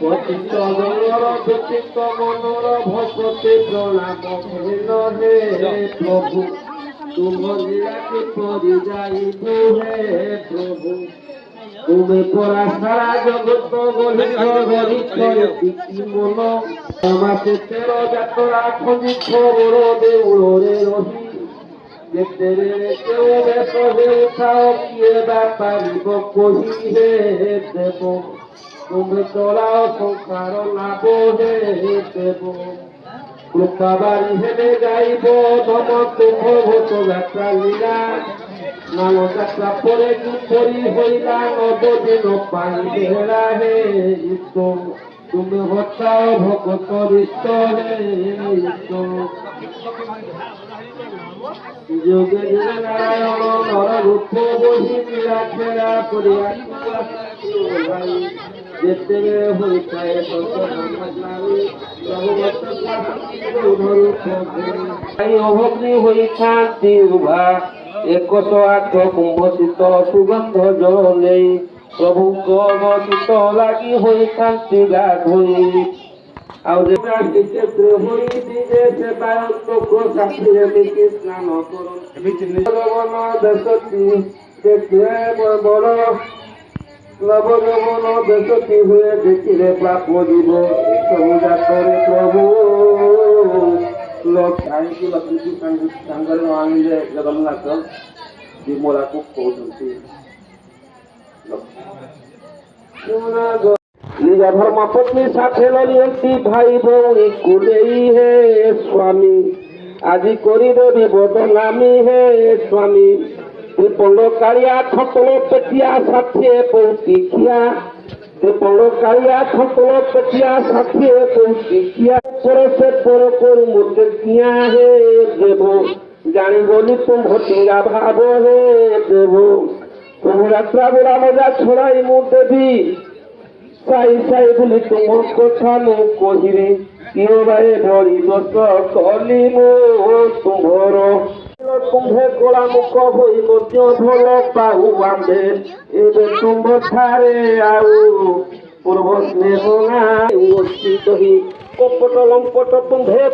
পতিত মনোর ভগতে প্রণাম হে প্রভু তুম লীলাকে পরি যাইব হে প্রভু তুমি পরা সারা জগত গরিত মন মাসে 13 যাত্রা খনি খবর দেউଳରେ রহি যেতেরে কেউ বেশ উঠাও কিয়ে বাপারিব কহি হে দেব তুমি চলাও সংসার লাভ হে দেব কৃপাবাড়ি হেলে যাইব ধম তুম ভূত যাত্রা লীলা নাম যাত্রা পরে কি পরি হইলা নবদিন পাই বেড়া হে ঈশ্বর তুমি হতাও ভগত ঋত হে ঈশ্বর যোগে যোগে নারায়ণ নর রূপ বহি লীলা করিয়া যেতেবে হইতায় অভগ্নি হইথাନ୍ତି উভা 108 কুম্ভ শীতଳ সুগন্ধ ଜଳେ ପ୍ରଭୁଙ୍କ ଶୀତ ଲାଗି ହୋଇଥାନ୍ତି ଗାଧୋଇ ଆଉ ଶ୍ରୀକ୍ଷେତ୍ର ହୋଇ ଦିନେ ସେବାୟତଙ୍କ ସାଥିରେ ମିଶି ସ୍ନାନ କରନ୍ତି ଦେଶଟି ଦେଖିଲେ ବଡ଼ ନବଯୌବନ ଦେଶଟି ହୁଏ ଦେଖିଲେ ପାପ ଯିବ ସବୁ ଯାକରେ ପ୍ରଭୁ କାହିଁକି ଲକ୍ଷ୍ମୀ ସାଙ୍ଗରେ ନ ଆଣିଲେ ଜଗନ୍ନାଥ ବିମଳାକୁ କହୁଛନ୍ତି ନିଜ ଧର୍ମ ପତ୍ନୀ ସାଥେ ଲଳିଅନ୍ତି ଭାଇ ଭଉଣୀ କୁଲେଇ ହେ ସ୍ୱାମୀ ଆଜି କରିଦେବି ବଦନାମୀ ହେ ସ୍ୱାମୀ ତ୍ରିପଣ୍ଡ କାଳିଆ ଖଟଳ ପେଟିଆ ଷାଠିଏ ପୌତିଖିଆ ତ୍ରିପଣ୍ଡ କାଳିଆ ଖଟଳ ପେଟିଆ ଷାଠିଏ ପୌତିଖିଆ ପରେ ସେ ପର କରୁ ମୋତେ କିଆ ହେ ଦେବ ଜାଣିବନି ତୁମ ଭଟିଙ୍ଗା ଭାବ ହେ ଦେବ ତୁମ ଯାତ୍ରା ବୁଡ଼ା ମଜା ଛଡ଼ାଇ ମୁଁ ଦେବି ସାଇ ସାଇ ବୋଲି ତୁମ କଥା ମୁଁ କହିବି କିଏ ଭାଇ ଧରି ଦୋଷ କଲି ମୁଁ ତୁମର ତୁମ୍ଭେ କଳା ମୁଖ ହୋଇ ମଧ୍ୟ ଭଲ ପାଉ ଆମ୍ଭେ ଏବେ ତୁମ୍ଭ ଠାରେ ଆଉ ପୂର୍ବ ସ୍ନେହ ନାହିଁ କପଟ ଲମ୍ପଟ ତୁମ୍ଭେ